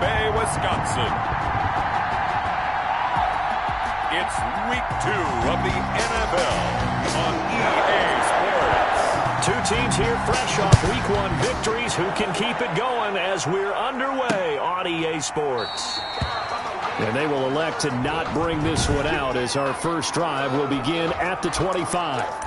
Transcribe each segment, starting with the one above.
Bay, Wisconsin. It's week 2 of the NFL on EA Sports. Two teams here fresh off week 1 victories. Who can keep it going as we're underway on EA Sports? And they will elect to not bring this one out as our first drive will begin at the 25.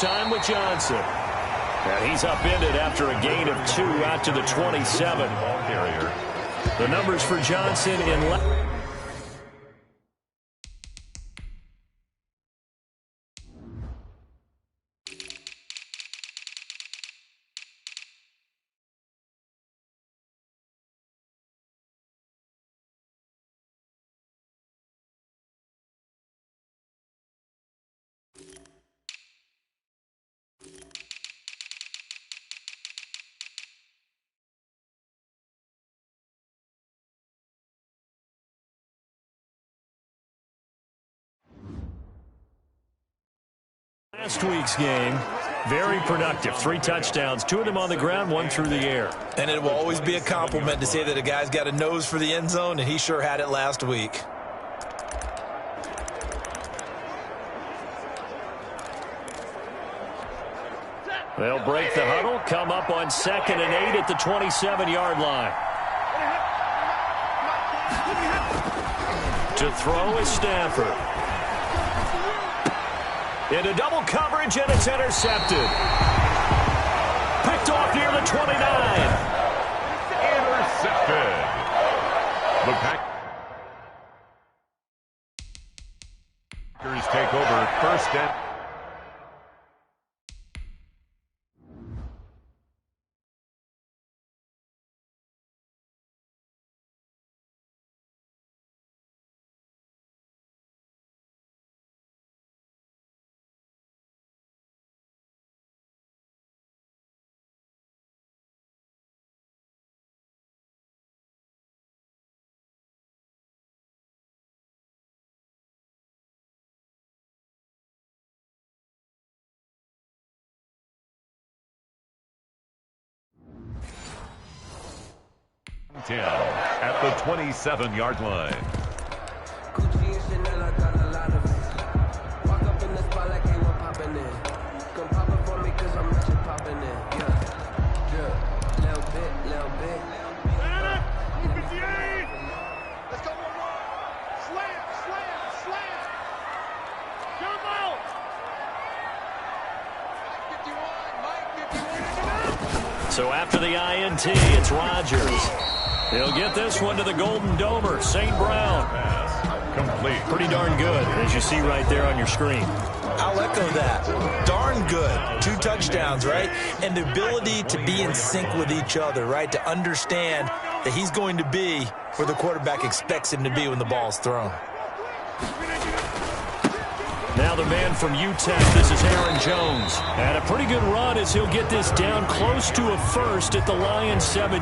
Time with Johnson. And he's upended after a gain of 2 out to the 27. Ball carrier. The numbers for Johnson in last week's game, very productive. 3 touchdowns, 2 of them on the ground, 1 through the air. And it will always be a compliment to say that a guy's got a nose for the end zone, and he sure had it last week. They'll break the huddle, come up on 2nd and 8 at the 27-yard line. To throw is Stafford. Into double coverage, and it's intercepted. Picked off near the 29. Intercepted. The Packers take over 1st and... at the 27-yard line. So after the INT, it's Rodgers. He'll get this one to the Golden Domer, St. Brown. Complete. Pretty darn good, as you see right there on your screen. I'll echo that. Darn good. 2 touchdowns, right? And the ability to be in sync with each other, right? To understand that he's going to be where the quarterback expects him to be when the ball's thrown. Now the man from UTEP, this is Aaron Jones. And a pretty good run as he'll get this down close to a first at the Lions 17.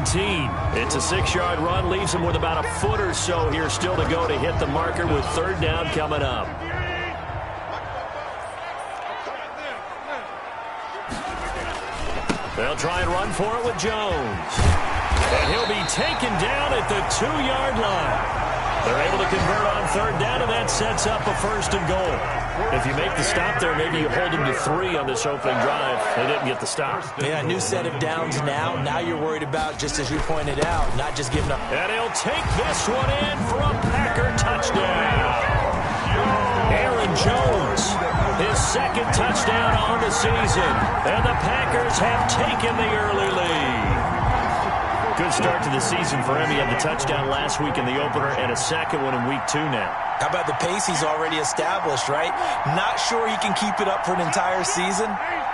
It's a 6-yard run, leaves him with about a foot or so here still to go to hit the marker with 3rd down coming up. They'll try and run for it with Jones. And he'll be taken down at the 2-yard line. They're able to convert on 3rd down, and that sets up a 1st and goal. If you make the stop there, maybe you hold them to 3 on this opening drive. They didn't get the stop. Yeah, a new set of downs now. Now you're worried about, just as you pointed out, not just giving up. And he'll take this one in for a Packer touchdown. Aaron Jones, his 2nd touchdown on the season. And the Packers have taken the early lead. Good start to the season for him. He had the touchdown last week in the opener and a 2nd one in week 2 now. How about the pace he's already established, right? Not sure he can keep it up for an entire season,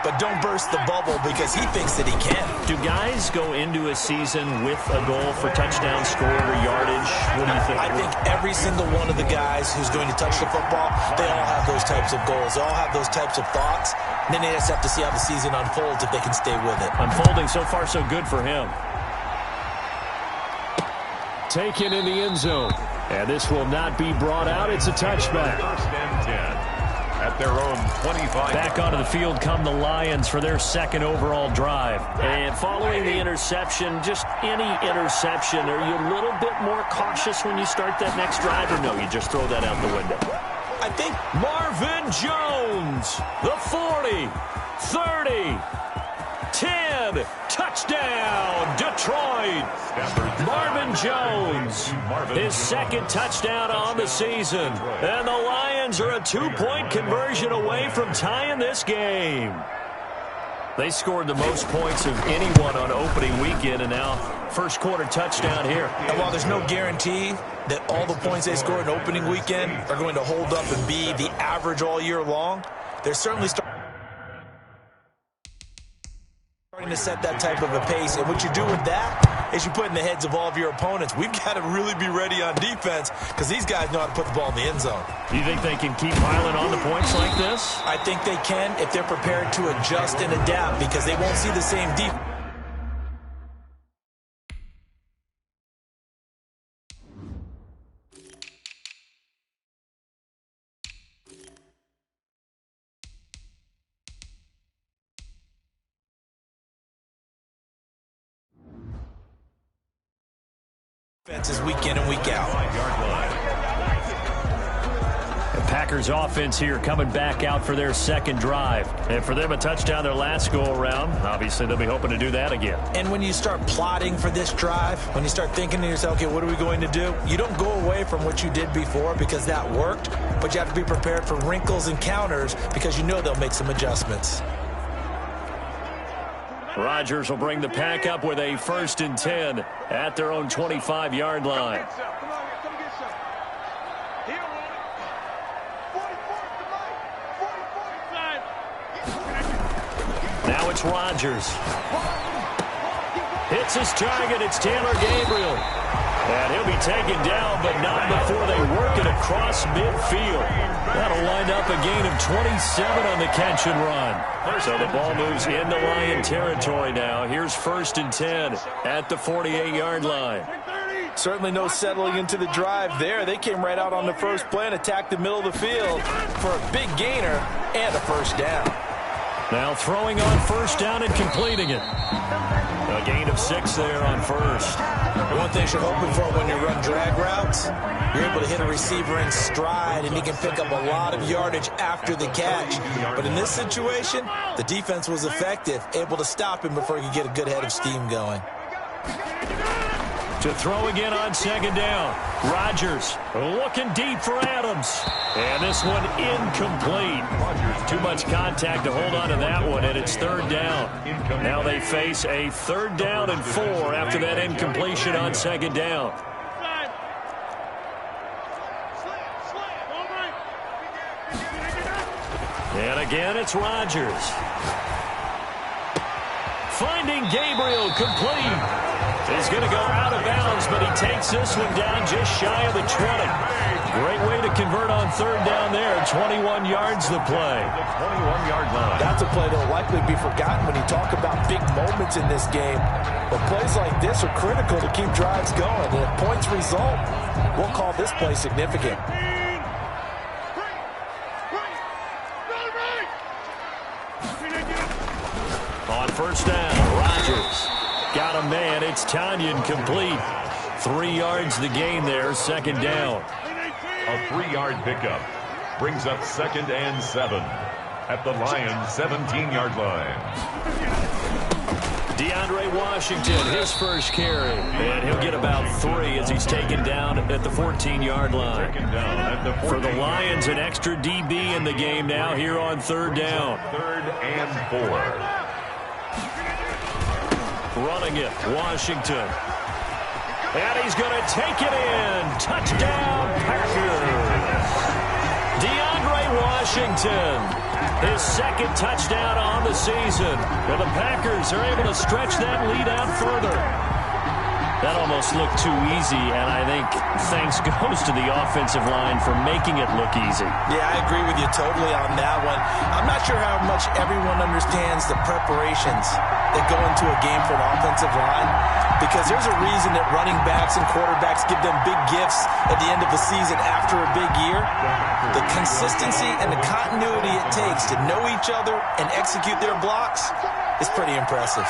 but don't burst the bubble because he thinks that he can. Do guys go into a season with a goal for touchdown scored or yardage? What do you think? I think every single one of the guys who's going to touch the football, they all have those types of goals. They all have those types of thoughts. And then they just have to see how the season unfolds if they can stay with it. Unfolding so far so good for him. Taken in the end zone. And this will not be brought out. It's a touchback. First and 10 at their own 25. Back onto the field come the Lions for their second overall drive. And following the interception, just any interception, are you a little bit more cautious when you start that next drive, or no, you just throw that out the window? I think Marvin Jones, the 40, 30, 10, touchdown, Detroit. Marvin Jones, his second touchdown on the season. And the Lions are a 2-point conversion away from tying this game. They scored the most points of anyone on opening weekend, and now first quarter touchdown here. And while there's no guarantee that all the points they scored in opening weekend are going to hold up and be the average all year long, they're certainly starting to set that type of a pace. And what you do with that is you put in the heads of all of your opponents, we've got to really be ready on defense because these guys know how to put the ball in the end zone. Do you think they can keep piling on the points like this? I think they can if they're prepared to adjust and adapt because they won't see the same defense. Defenses week in and week out. The Packers offense here coming back out for their second drive. And for them, a touchdown their last go-around. Obviously, they'll be hoping to do that again. And when you start plotting for this drive, when you start thinking to yourself, okay, what are we going to do? You don't go away from what you did before because that worked, but you have to be prepared for wrinkles and counters because you know they'll make some adjustments. Rodgers will bring the pack up with a 1st and 10 at their own 25-yard line. Now it's Rodgers. Hits his target. It's Taylor Gabriel. And he'll be taken down, but not before they work it across midfield. That'll wind up a gain of 27 on the catch and run. So the ball moves into Lion territory now. Here's 1st and 10 at the 48-yard line. Certainly no settling into the drive there. They came right out on the first play and attacked the middle of the field for a big gainer and a first down. Now throwing on 1st down and completing it. A gain of 6 there on 1st. One thing you're hoping for when you run drag routes, you're able to hit a receiver in stride and he can pick up a lot of yardage after the catch. But in this situation, the defense was effective, able to stop him before he could get a good head of steam going. To throw again on 2nd down. Rodgers looking deep for Adams. And this one incomplete. Too much contact to hold on to that one, and it's 3rd down. Now they face a 3rd down and 4 after that incompletion on 2nd down. And again, it's Rodgers. Finding Gabriel complete. He's going to go out of bounds, but he takes this one down just shy of the 20. Great way to convert on 3rd down there. 21 yards the play. The 21-yard line. That's a play that will likely be forgotten when you talk about big moments in this game. But plays like this are critical to keep drives going. And if points result, we'll call this play significant. On 1st down, Rodgers. Got a man. It's Tanyan complete. 3 yards the gain there. 2nd down. A 3-yard pickup brings up 2nd and 7 at the Lions' 17-yard line. DeAndre Washington, his first carry. And he'll get about 3 as he's taken down at the 14-yard line. For the Lions, an extra DB in the game now here on 3rd down. 3rd and 4. Running it, Washington. And he's going to take it in. Touchdown, Packers. DeAndre Washington his second touchdown on the season. And the Packers are able to stretch that lead out further. That almost looked too easy, and I think thanks goes to the offensive line for making it look easy. Yeah, I agree with you totally on that one. I'm not sure how much everyone understands the preparations that go into a game for an offensive line, because there's a reason that running backs and quarterbacks give them big gifts at the end of the season after a big year. The consistency and the continuity it takes to know each other and execute their blocks is pretty impressive.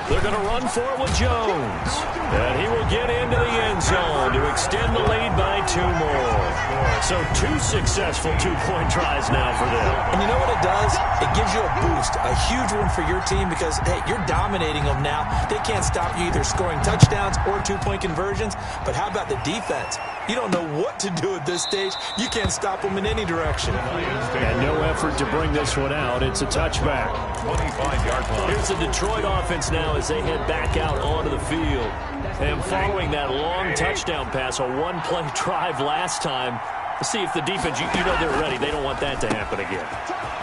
They're going to run for it with Jones. And he will get into the end zone to extend the lead by 2 more. So 2 successful two-point tries now for them. And you know what it does? It gives you a boost, a huge one for your team because, hey, you're dominating them now. They can't stop you either scoring touchdowns or two-point conversions. But how about the defense? You don't know what to do at this stage. You can't stop them in any direction. And no effort to bring this one out. It's a touchback. 25-yard line. Here's the Detroit offense now as they head back out onto the field. And following that long touchdown pass, a one-play drive last time, let's see if the defense, you know they're ready. They don't want that to happen again.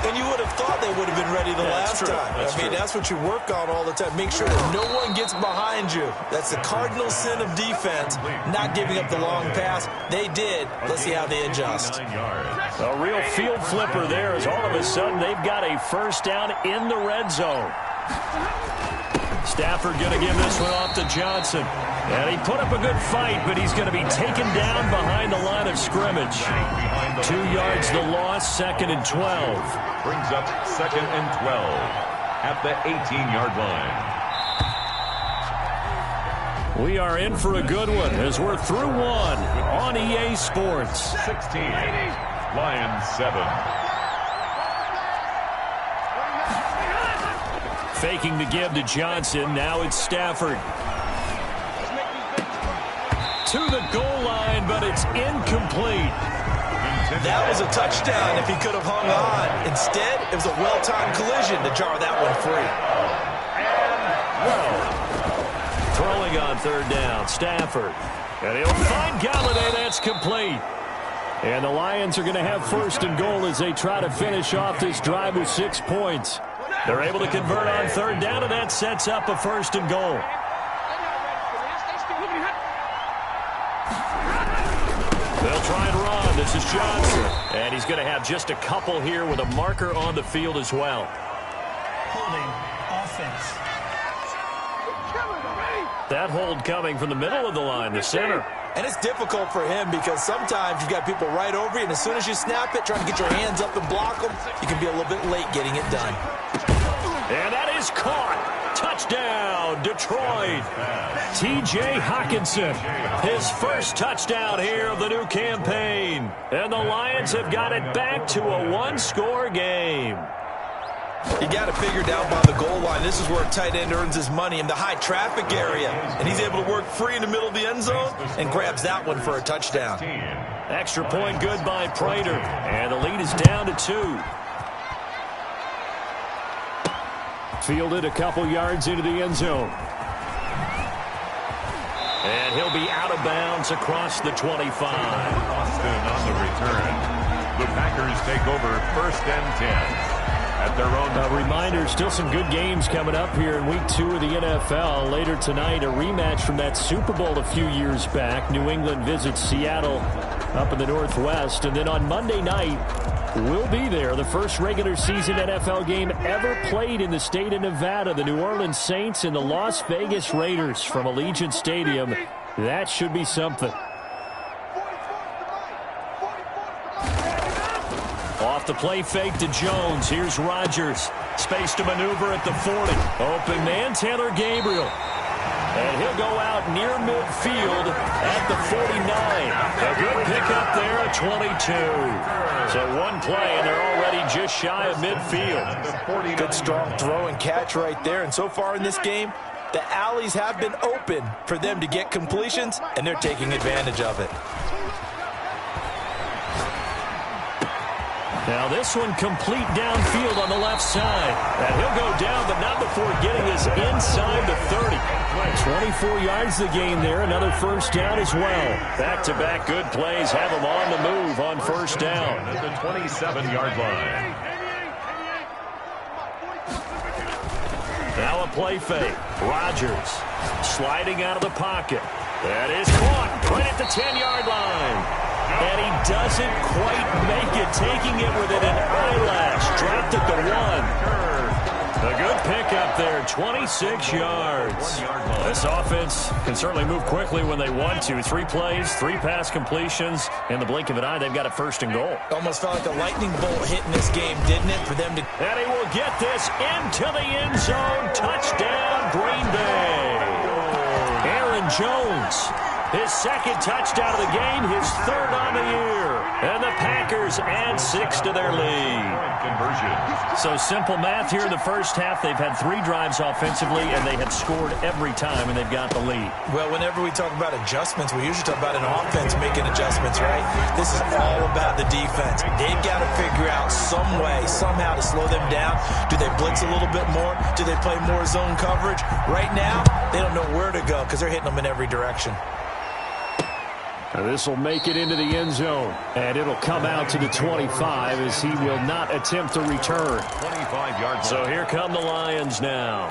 And you would have thought they would have been ready the last time. I mean, that's what you work on all the time. Make sure that no one gets behind you. That's the cardinal sin of defense, not giving up the long pass. They did. Let's see how they adjust. A real field flipper there as all of a sudden they've got a first down in the red zone. Stafford going to give this one off to Johnson. And he put up a good fight, but he's going to be taken down behind the line of scrimmage. 2 yards the loss, 2nd and 12. Brings up 2nd and 12 at the 18-yard line. We are in for a good one as we're through one on EA Sports. 16, Lions 7. Faking the give to Johnson. Now it's Stafford. To the goal line, but it's incomplete. That was a touchdown if he could have hung on. Instead, it was a well-timed collision to jar that one free. Throwing on 3rd down, Stafford. And he'll find Galladay. That's complete. And the Lions are going to have 1st and goal as they try to finish off this drive with 6 points. They're able to convert on 3rd down, and that sets up a 1st and goal. They'll try and run. This is Johnson. And he's going to have just a couple here with a marker on the field as well. Holding offense. That hold coming from the middle of the line, the center. And it's difficult for him because sometimes you've got people right over you, and as soon as you snap it, trying to get your hands up and block them, you can be a little bit late getting it done. And that is caught. Touchdown, Detroit. T.J. Hockenson, his first touchdown here of the new campaign. And the Lions have got it back to a 1-score game. You got to figure down by the goal line. This is where a tight end earns his money in the high traffic area. And he's able to work free in the middle of the end zone and grabs that one for a touchdown. Extra point good by Prater. And the lead is down to 2. Fielded a couple yards into the end zone. And he'll be out of bounds across the 25. Austin on the return. The Packers take over 1st and 10. At their own. A reminder, still some good games coming up here in Week 2 of the NFL. Later tonight, a rematch from that Super Bowl a few years back. New England visits Seattle up in the Northwest. And then on Monday night, we'll be there. The first regular season NFL game ever played in the state of Nevada. The New Orleans Saints and the Las Vegas Raiders from Allegiant Stadium. That should be something. Off the play fake to Jones. Here's Rodgers. Space to maneuver at the 40. Open man, Taylor Gabriel. And he'll go out near midfield at the 49. A good pickup there at 22. So one play, and they're already just shy of midfield. Good strong throw and catch right there. And so far in this game, the alleys have been open for them to get completions, and they're taking advantage of it. Now this one complete downfield on the left side. And he'll go down, but not before getting his inside the 30. 24 yards the gain there. Another first down as well. Back-to-back good plays have him on the move on first down. At the 27-yard line. Now a play fake. Rodgers sliding out of the pocket. That is caught right at the 10-yard line. And he doesn't quite make it, taking it within an eyelash. Dropped at the 1. A good pickup there, 26 yards. This offense can certainly move quickly when they want to. 3 plays, 3 pass completions. In the blink of an eye, they've got a first and goal. Almost felt like a lightning bolt hit in this game, didn't it, for them to... And he will get this into the end zone. Touchdown, Green Bay. Aaron Jones. His second touchdown of the game, his 3rd on the year. And the Packers add 6 to their lead. So simple math here in the first half. They've had 3 drives offensively, and they have scored every time, and they've got the lead. Well, whenever we talk about adjustments, we usually talk about an offense making adjustments, right? This is all about the defense. They've got to figure out some way, somehow to slow them down. Do they blitz a little bit more? Do they play more zone coverage? Right now, they don't know where to go because they're hitting them in every direction. This will make it into the end zone, and it'll come out to the 25 as he will not attempt to return. 25 yards. So here come the Lions now.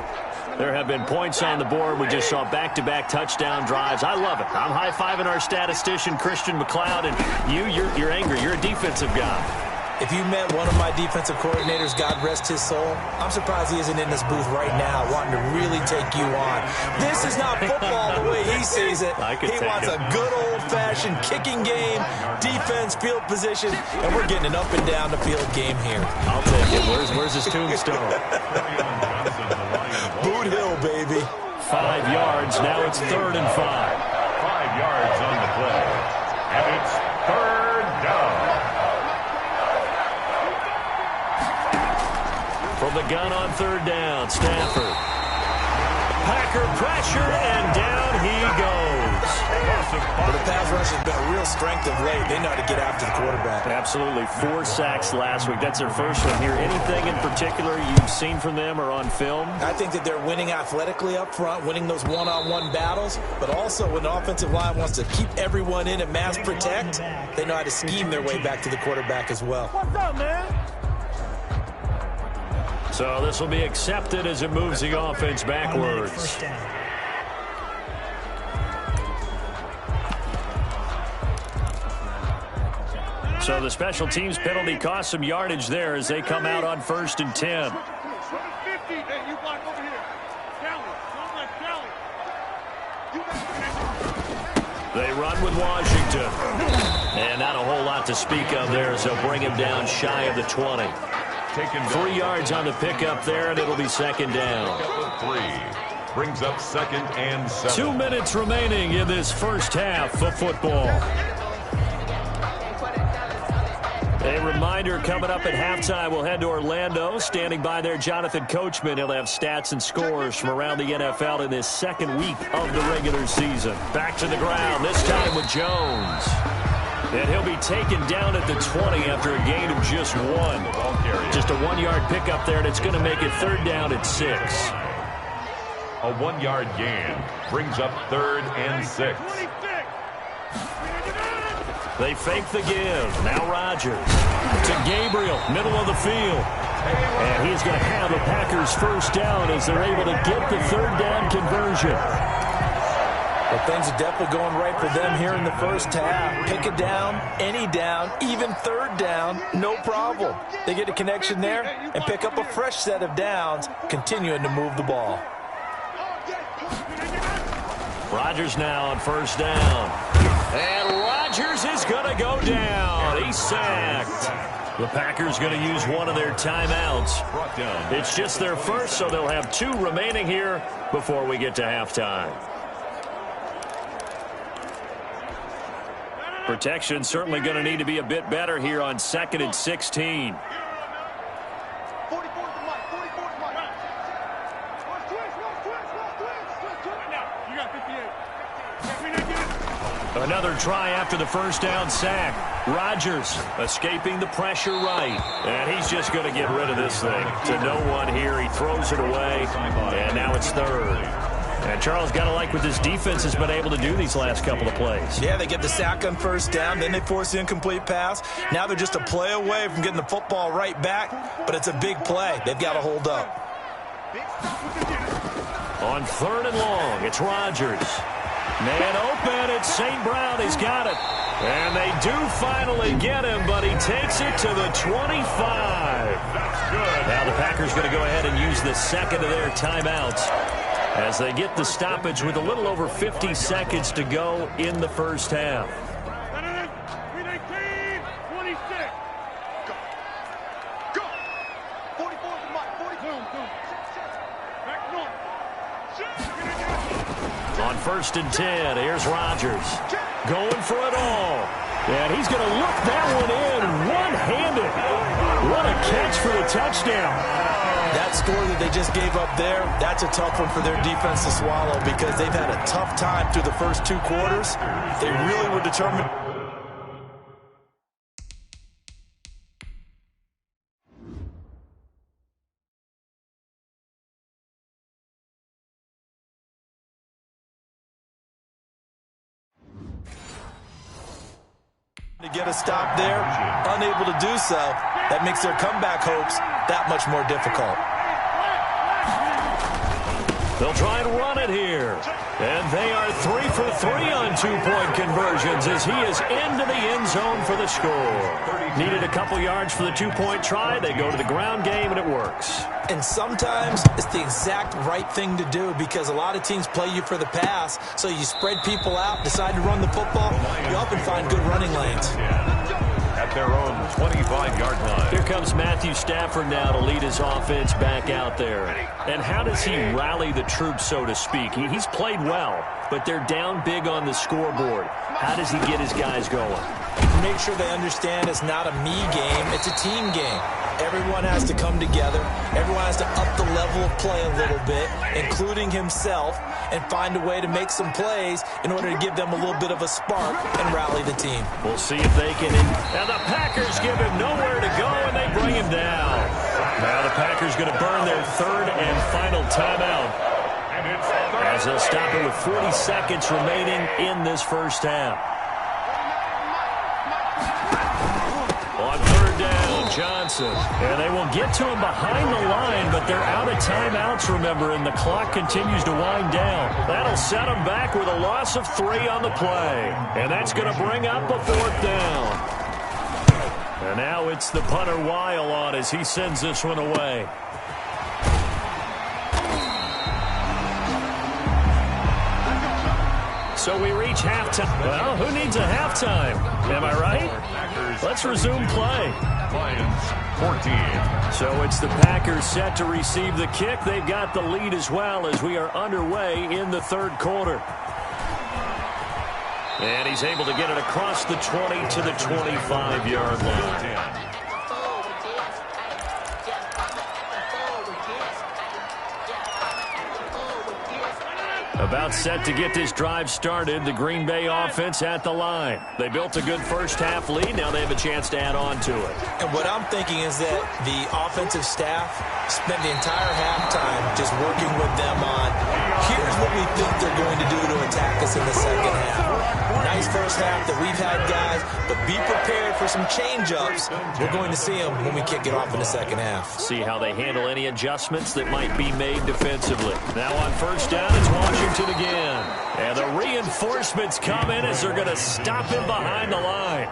There have been points on the board. We just saw back-to-back touchdown drives. I love it. I'm high-fiving our statistician, Christian McLeod, and you're angry. You're a defensive guy. If you met one of my defensive coordinators, God rest his soul, I'm surprised he isn't in this booth right now wanting to really take you on. This is not football the way he sees it. He wants a good old-fashioned kicking game, defense, field position, and we're getting an up and down the field game here. I'll take it. Where's his tombstone? Boot Hill, baby. 5 yards. Now it's 3rd and 5. 5 yards on the play. And it's 3rd down. From the gun on 3rd down, Stafford. Packer pressure, and down he goes. But the pass rush has been a real strength of late. They know how to get after the quarterback. Absolutely. 4 sacks last week. That's their first one here. Anything in particular you've seen from them or on film? I think that they're winning athletically up front, winning those one-on-one battles, but also when the offensive line wants to keep everyone in and mass protect, they know how to scheme their way back to the quarterback as well. What's up, man? So this will be accepted as it moves the offense backwards. So the special teams penalty cost some yardage there as they come out on 1st and 10. They run with Washington. And not a whole lot to speak of there as they'll bring him down shy of the 20. 3 yards on the pickup there, and it'll be 2nd down. 3 brings up 2nd and 7. 2 minutes remaining in this first half of football. A reminder coming up at halftime, we'll head to Orlando. Standing by there, Jonathan Coachman. He'll have stats and scores from around the NFL in this 2nd week of the regular season. Back to the ground, this time with Jones. And he'll be taken down at the 20 after a gain of just 1. Just a 1-yard pickup there, and it's going to make it 3rd down at 6. A 1-yard gain brings up 3rd and 6. They fake the give. Now Rodgers to Gabriel, middle of the field. And he's going to have a Packers first down as they're able to get the 3rd down conversion. Well, things are definitely going right for them here in the first half. Pick a down, any down, even 3rd down, no problem. They get a connection there and pick up a fresh set of downs, continuing to move the ball. Rodgers now on 1st down. And Rodgers is going to go down. He's sacked. The Packers going to use one of their timeouts. It's just their first, so they'll have 2 remaining here before we get to halftime. Protection certainly going to need to be a bit better here on 2nd and 16. Another try after the first down sack. Rodgers escaping the pressure right. And he's just going to get rid of this thing. To no one here. He throws it away. And now it's third. And Charles, got to like what this defense has been able to do these last couple of plays. Yeah, they get the sack on first down. Then they force the incomplete pass. Now they're just a play away from getting the football right back. But it's a big play. They've got to hold up. On third and long, it's Rodgers. Man open, it's St. Brown. He's got it. And they do finally get him, but he takes it to the 25. That's good. Now the Packers going to go ahead and use the second of their timeouts as they get the stoppage with a little over 50 seconds to go in the first half. On first and 10, here's Rodgers going for it all. And he's going to look that one in one-handed. What a catch for the touchdown. That score that they just gave up there, that's a tough one for their defense to swallow because they've had a tough time through the first two quarters. They really were determined. To get a stop there, unable to do so, that makes their comeback hopes that much more difficult. They'll try and run it here. And they are 3 for 3 on two-point conversions as he is into the end zone for the score. Needed a couple yards for the two-point try. They go to the ground game, and it works. And sometimes it's the exact right thing to do because a lot of teams play you for the pass, so you spread people out, decide to run the football, you often find good running lanes. At their own 25-yard line. Here comes Matthew Stafford now to lead his offense back out there. And how does he rally the troops, so to speak? He's played well, but they're down big on the scoreboard. How does he get his guys going? Make sure they understand it's not a me game, it's a team game. Everyone has to come together. Everyone has to up the level of play a little bit, including himself, and find a way to make some plays in order to give them a little bit of a spark and rally the team. We'll see if they can. And the Packers give him nowhere to go, and they bring him down. Now the Packers going to burn their third and final timeout as they'll stop it with 40 seconds remaining in this first half. On third down, Johnson. And they will get to him behind the line, but they're out of timeouts, remember, and the clock continues to wind down. That'll set them back with a loss of 3 on the play. And that's going to bring up a fourth down. And now it's the punter Weil on as he sends this one away. So we reach halftime. Well, who needs a halftime? Am I right? Let's resume play. Lions 14. So it's the Packers set to receive the kick. They've got the lead as well as we are underway in the third quarter. And he's able to get it across the 20 to the 25-yard line. About set to get this drive started. The Green Bay offense at the line. They built a good first-half lead. Now they have a chance to add on to it. And what I'm thinking is that the offensive staff spent the entire halftime just working with them on, here's what we think they're going to do to attack us in the second half. Nice first half that we've had, guys, but be prepared for some change-ups. We're going to see them when we kick it off in the second half. See how they handle any adjustments that might be made defensively. Now on first down, it's Washington again. And the reinforcements come in as they're going to stop him behind the line.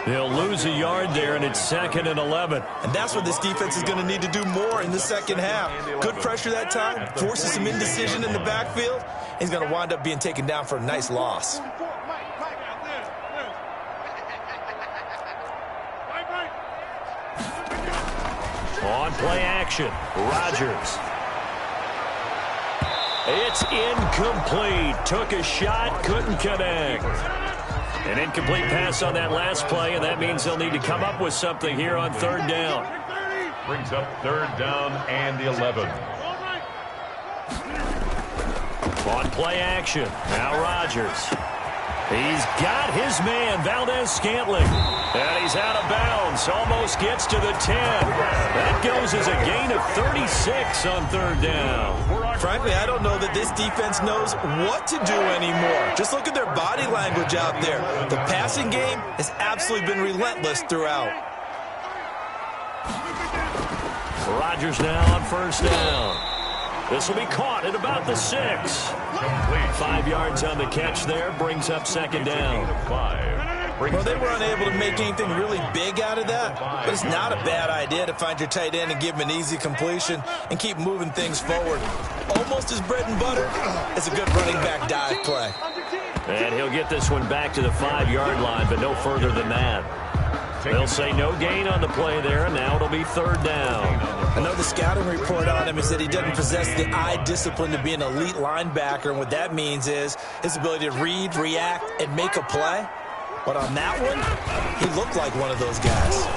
They'll lose a yard there, and it's 2nd and 11. And that's what this defense is going to need to do more in the second half. Good pressure that time, forces some indecision in the backfield. He's going to wind up being taken down for a nice loss. On play action, Rodgers. It's incomplete. Took a shot, couldn't connect. An incomplete pass on that last play, and that means they'll need to come up with something here on third down. Brings up third down and 11. On play action, now Rodgers. He's got his man, Valdez-Scantling. And he's out of bounds. Almost gets to the 10. That goes as a gain of 36 on third down. Frankly, I don't know that this defense knows what to do anymore. Just look at their body language out there. The passing game has absolutely been relentless throughout. Rodgers now on first down. This will be caught at about the 6. 5 yards on the catch there, brings up second down. Well, they were unable to make anything really big out of that, but it's not a bad idea to find your tight end and give him an easy completion and keep moving things forward. Almost his bread and butter. It's a good running back dive play. And he'll get this one back to the 5-yard line, but no further than that. They'll say no gain on the play there, and now it'll be third down. I know the scouting report on him is that he doesn't possess the eye discipline to be an elite linebacker, and what that means is his ability to read, react, and make a play. But on that one, he looked like one of those guys.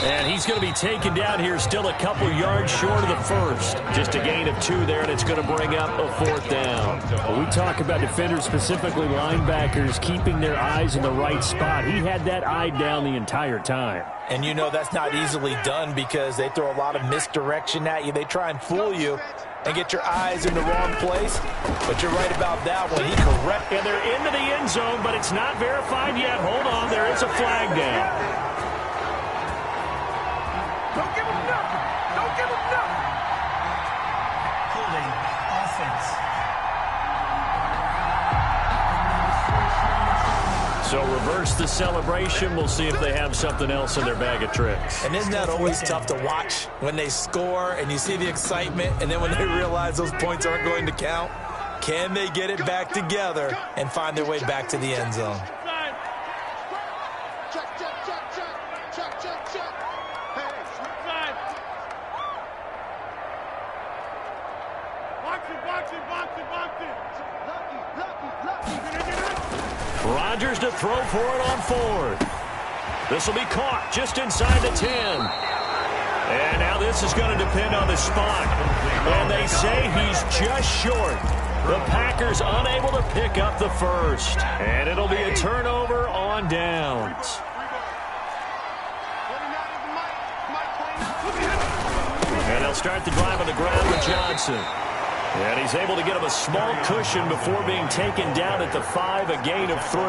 And he's going to be taken down here, still a couple yards short of the first. Just a gain of 2 there, and it's going to bring up a fourth down. Well, we talk about defenders, specifically linebackers, keeping their eyes in the right spot. He had that eye down the entire time. And you know that's not easily done because they throw a lot of misdirection at you. They try and fool you and get your eyes in the wrong place. But you're right about that one. He correct. And they're into the end zone, but it's not verified yet. Hold on, there is a flag down. Don't give him nothing. Don't give him nothing. Holding offense. So reverse the celebration. We'll see if they have something else in their bag of tricks. And isn't that always tough to watch when they score and you see the excitement and then when they realize those points aren't going to count? Can they get it back together and find their way back to the end zone? Rodgers to throw for it on fourth. This will be caught just inside the 10. And now this is going to depend on the spot. And they say he's just short. The Packers unable to pick up the first. And it'll be a turnover on downs. And they'll start the drive on the ground with Johnson. And he's able to get him a small cushion before being taken down at the 5, a gain of 3.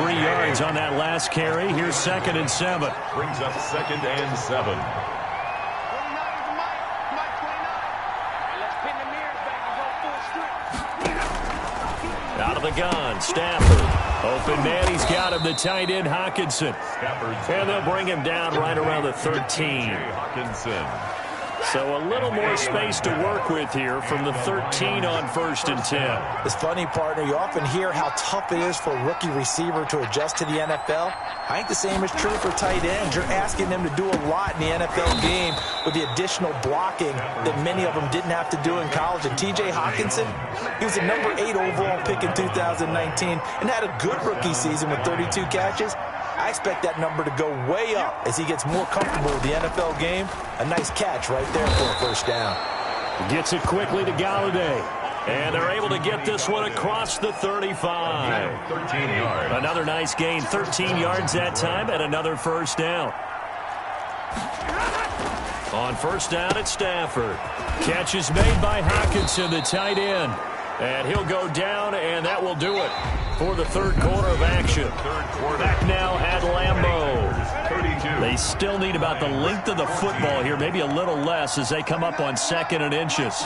3 yards on that last carry. Here's 2nd and 7. Brings up 2nd and 7. Out of the gun, Stafford. Open man, he's got him, the tight end, Hockenson. And they'll bring him down right around the 13. Hockenson. So a little more space to work with here from the 13 on 1st and 10. It's funny, partner, you often hear how tough it is for a rookie receiver to adjust to the NFL. I think the same is true for tight ends. You're asking them to do a lot in the NFL game with the additional blocking that many of them didn't have to do in college. And T.J. Hockenson, he was the number 8 overall pick in 2019 and had a good rookie season with 32 catches. I expect that number to go way up as he gets more comfortable with the NFL game. A nice catch right there for a first down. Gets it quickly to Galladay. And they're able to get this one across the 35. 13 yards. Another nice gain, 13 yards that time, and another first down. On first down, it's Stafford. Catch is made by Hockenson, the tight end. And he'll go down, and that will do it for the third quarter of action. Back now at Lambeau. 32. They still need about the length of the football here, maybe a little less as they come up on 2nd and inches.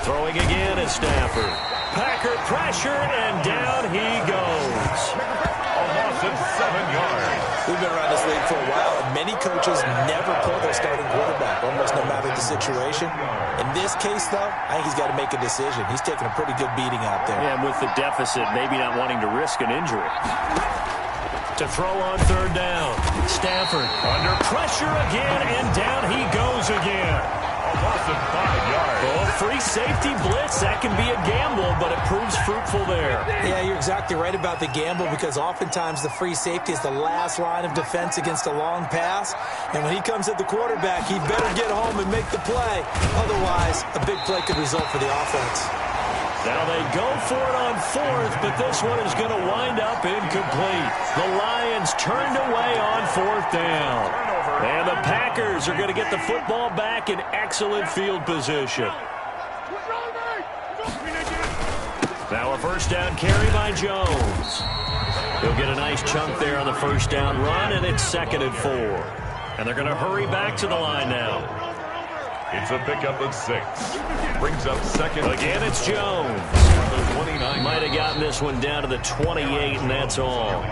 Throwing again is Stafford. Packer pressure, and down he goes. A loss of 7 yards. We've been around this league for a while, and many coaches never pull their starting quarterback, almost no matter the situation. In this case, though, I think he's got to make a decision. He's taking a pretty good beating out there. Yeah, and with the deficit, maybe not wanting to risk an injury. To throw on third down. Stafford under pressure again, and down he goes again. A loss of 5 yards. Oh, free safety blitz. That can be a gamble, but it proves fruitful there. Yeah, you're exactly right about the gamble because oftentimes the free safety is the last line of defense against a long pass. And when he comes at the quarterback, he better get home and make the play. Otherwise, a big play could result for the offense. Now They go for it on fourth, but this one is going to wind up incomplete. The Lions turned away on fourth down. And the Packers are going to get the football back in excellent field position. Now a first down carry by Jones. He'll get a nice chunk there on the first down run, and it's 2nd and 4. And they're going to hurry back to the line now. It's a pickup of 6. Brings up 2nd. Again, it's Jones. Might have gotten this one down to the 28, and that's all.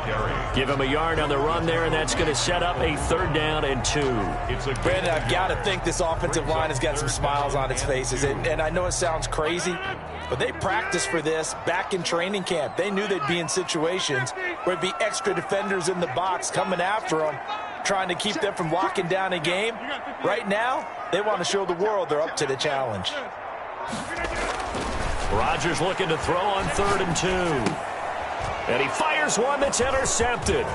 Give him a yard on the run there, and that's going to set up a 3rd down and 2. Brandon, I've got to think this offensive line has got some smiles on its faces. And I know it sounds crazy, but they practiced for this back in training camp. They knew they'd be in situations where there'd be extra defenders in the box coming after them, trying to keep them from locking down a game. Right now, they want to show the world they're up to the challenge. Rodgers looking to throw on 3rd and 2. And he fires one that's intercepted.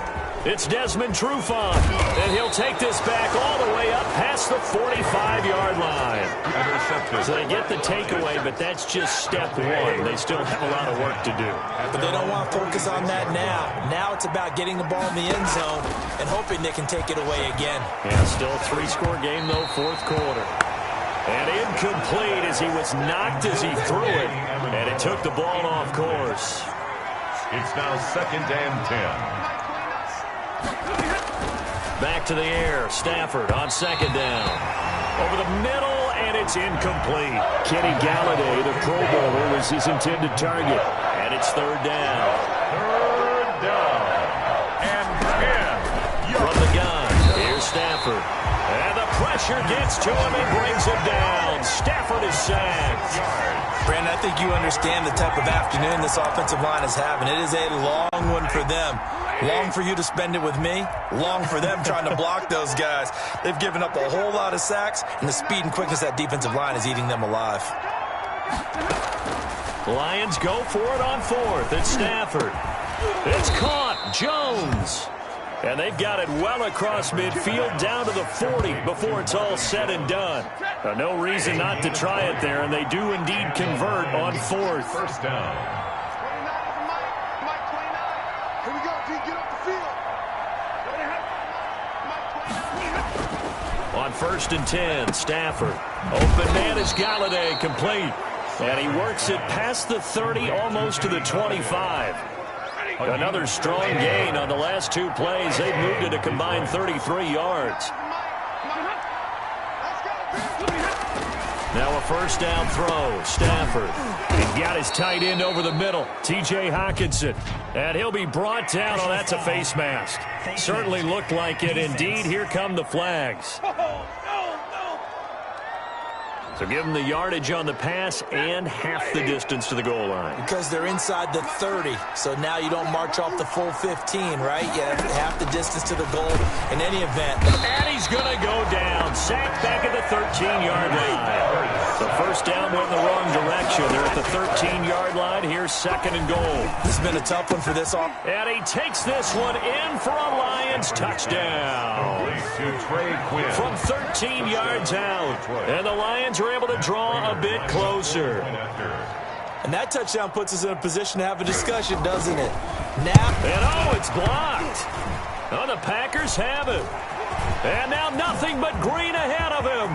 It's Desmond Trufant. And he'll take this back all the way up past the 45-yard line. Intercepted. So they get the takeaway, but that's just step 1. They still have a lot of work to do. But they don't want to focus on that now. Now it's about getting the ball in the end zone and hoping they can take it away again. Yeah, still a 3-score game, though, 4th quarter. And incomplete as he was knocked as he threw it. And it took the ball off course. It's now 2nd and 10. Back to the air. Stafford on 2nd down. Over the middle, and it's incomplete. Kenny Galladay, the Pro Bowler, was his intended target. And it's 3rd down. 3rd down. And 10. From the gun, here's Stafford. And the pressure gets to him and brings him down. Stafford is sacked. Brandon, I think you understand the type of afternoon this offensive line is having. It is a long one for them. Long for you to spend it with me. Long for them trying to block those guys. They've given up a whole lot of sacks, and the speed and quickness of that defensive line is eating them alive. Lions go for it on 4th. It's Stafford. It's caught. Jones. And they've got it well across midfield down to the 40 before it's all said and done. No reason not to try it there, and they do indeed convert on 4th. First down. Here we go, T. Get up the field. On 1st and 10, Stafford. Open man is Galladay, complete. And he works it past the 30, almost to the 25. Another strong gain on the last 2 plays. They've moved it a combined 33 yards. Now a first down throw. Stafford. He's got his tight end over the middle, T.J. Hockenson. And he'll be brought down. Oh, that's a face mask. Certainly looked like it. Indeed, here come the flags. So give them the yardage on the pass and half the distance to the goal line. Because they're inside the 30, so now you don't march off the full 15, right? You have half the distance to the goal in any event. And he's going to go down. Sacked back at the 13-yard line. The first down went in the wrong direction. They're at the 13-yard line. Here's 2nd and goal. This has been a tough one for this offense. And he takes this one in for a Lions touchdown. From 13 yards out. And the Lions are able to draw a bit closer. And that touchdown puts us in a position to have a discussion, doesn't it? Now. And oh, it's blocked. Oh, the Packers have it. And now nothing but green ahead of him.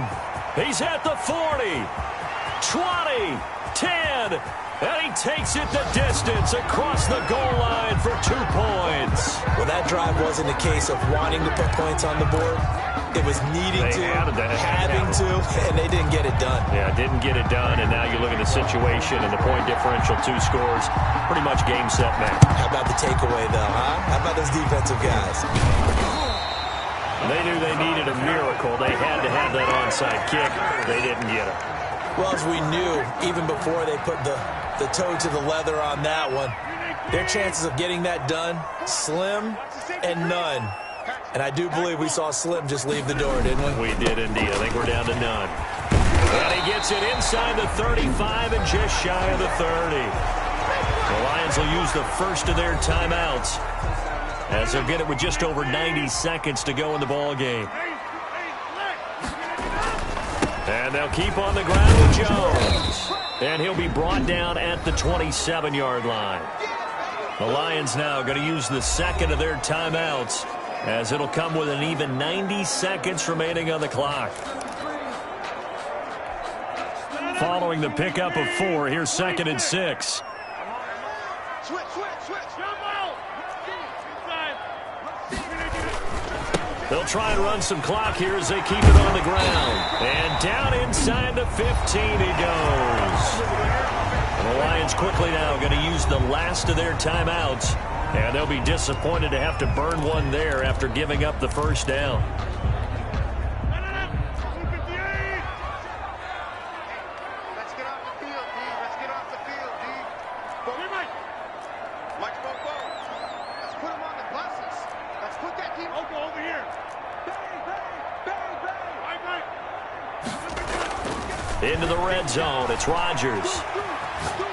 He's at the 40, 20, 10, and he takes it the distance across the goal line for 2 points. Well, that drive wasn't a case of wanting to put points on the board. It was needing to, having to, and they didn't get it done. Yeah, didn't get it done, and now you look at the situation and the point differential, 2 scores, pretty much game, set, match. How about the takeaway, though, huh? How about those defensive guys? They knew they needed a miracle. They had to have that onside kick. They didn't get it. Well, as we knew, even before they put the toe to the leather on that one, their chances of getting that done, slim and none. And I do believe we saw Slim just leave the door, didn't we? We did indeed. I think we're down to none. And he gets it inside the 35 and just shy of the 30. The Lions will use the first of their timeouts, as they'll get it with just over 90 seconds to go in the ball game. And they'll keep on the ground with Jones. And he'll be brought down at the 27-yard line. The Lions now going to use the second of their timeouts, as it'll come with an even 90 seconds remaining on the clock. Following the pickup of 4, here's 2nd and 6. They'll try and run some clock here as they keep it on the ground. And down inside the 15 he goes. And the Lions quickly now going to use the last of their timeouts. And they'll be disappointed to have to burn one there after giving up the first down. Let's get off the field, D. Let's get off the field, D. Let's put them on the buses. Let's put that team over here. Into the red zone. It's Rodgers.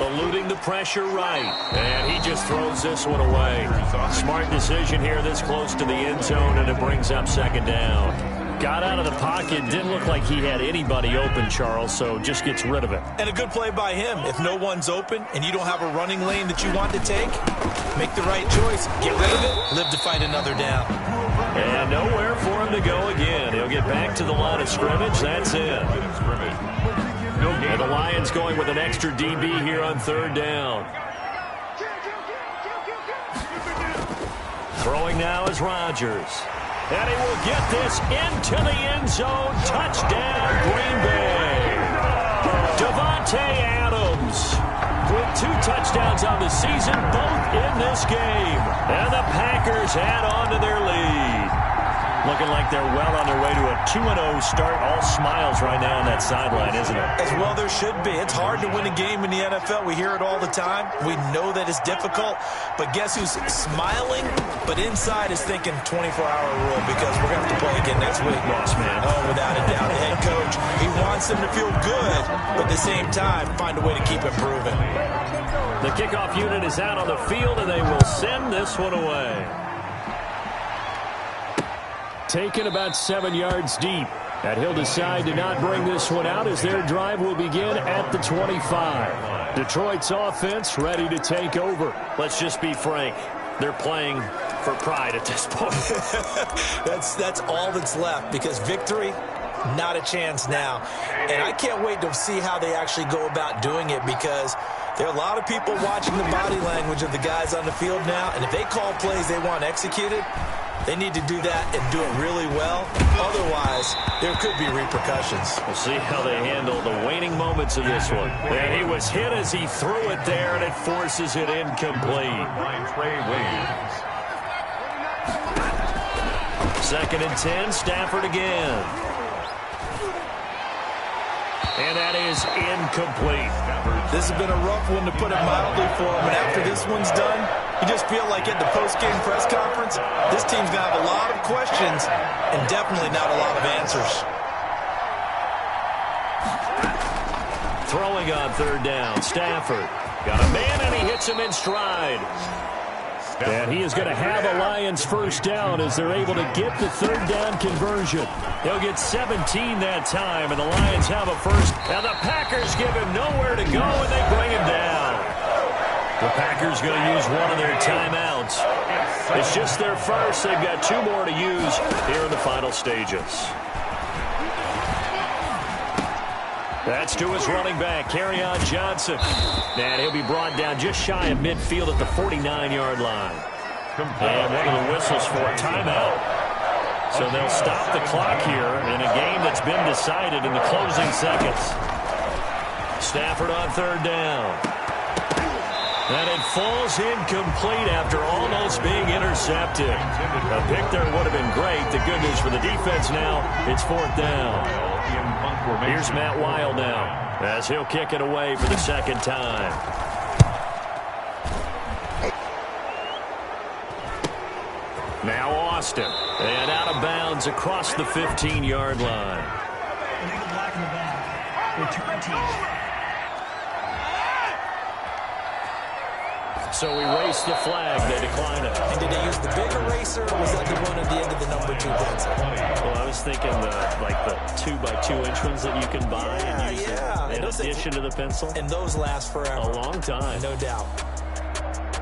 Eluding the pressure right. And he just throws this one away. Smart decision here this close to the end zone, and it brings up 2nd down. Got out of the pocket. Didn't look like he had anybody open, Charles, so just gets rid of it. And a good play by him. If no one's open and you don't have a running lane that you want to take, make the right choice. Get rid of it. Live to fight another down. And nowhere for him to go again. He'll get back to the line of scrimmage. That's it. And the Lions going with an extra DB here on 3rd down. Throwing now is Rodgers. And he will get this into the end zone. Touchdown, Green Bay. Davante Adams with 2 touchdowns on the season, both in this game. And the Packers add on to their lead. Looking like they're well on their way to a 2-0 start. All smiles right now on that sideline, isn't it? As well there should be. It's hard to win a game in the NFL. We hear it all the time. We know that it's difficult. But guess who's smiling, but inside is thinking 24-hour rule, because we're going to have to play again next week. Boss man. Oh, without a doubt. The head coach, he wants them to feel good, but at the same time, find a way to keep improving. The kickoff unit is out on the field, and they will send this one away. Taken about 7 yards deep. And he'll decide to not bring this one out as their drive will begin at the 25. Detroit's offense ready to take over. Let's just be frank. They're playing for pride at this point. That's all that's left, because victory, not a chance now. And I can't wait to see how they actually go about doing it, because there are a lot of people watching the body language of the guys on the field now, and if they call plays they want executed, they need to do that and do it really well. Otherwise, there could be repercussions. We'll see how they handle the waning moments of this one. And he was hit as he threw it there, and it forces it incomplete. 2nd and 10, Stafford again. And that is incomplete. This has been a rough one, to put it mildly, for him. And after this one's done, you just feel like at the post-game press conference, this team's going to have a lot of questions and definitely not a lot of answers. Throwing on 3rd down, Stafford. Got a man, and he hits him in stride. And he is going to have a Lions first down as they're able to get the 3rd down conversion. He'll get 17 that time, and the Lions have a first. And the Packers give him nowhere to go, and they bring him down. The Packers going to use one of their timeouts. It's just their first. They've got 2 more to use here in the final stages. That's to his running back, Kerryon Johnson. And he'll be brought down just shy of midfield at the 49-yard line. And one of the whistles for a timeout. So they'll stop the clock here in a game that's been decided in the closing seconds. Stafford on 3rd down. And it falls incomplete after almost being intercepted. A pick there would have been great. The good news for the defense now, it's 4th down. Here's Matt Wild now, as he'll kick it away for the 2nd time. Now Austin, and out of bounds across the 15-yard line. Illegal block in the back. Return team. So we raised the flag. They decline it. And did they use the big eraser, or was that the one at the end of the number 2 pencil? Well, I was thinking the 2x2-inch ones that you can buy and use in addition to the pencil. And those last forever. A long time. No doubt.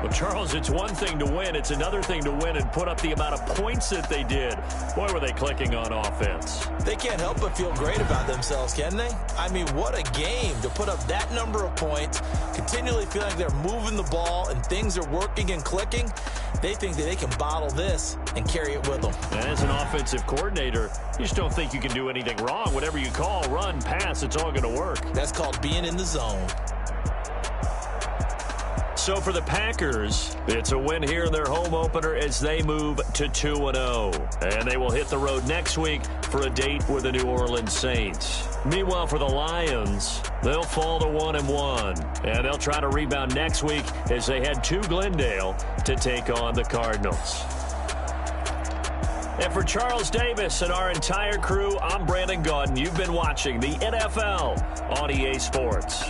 Well, Charles, it's one thing to win. It's another thing to win and put up the amount of points that they did. Boy, were they clicking on offense. They can't help but feel great about themselves, can they? I mean, what a game to put up that number of points, continually feeling like they're moving the ball and things are working and clicking. They think that they can bottle this and carry it with them. And as an offensive coordinator, you just don't think you can do anything wrong. Whatever you call, run, pass, it's all going to work. That's called being in the zone. So for the Packers, it's a win here in their home opener as they move to 2-0. And they will hit the road next week for a date with the New Orleans Saints. Meanwhile, for the Lions, they'll fall to 1-1. And they'll try to rebound next week as they head to Glendale to take on the Cardinals. And for Charles Davis and our entire crew, I'm Brandon Gaudin. You've been watching the NFL on EA Sports.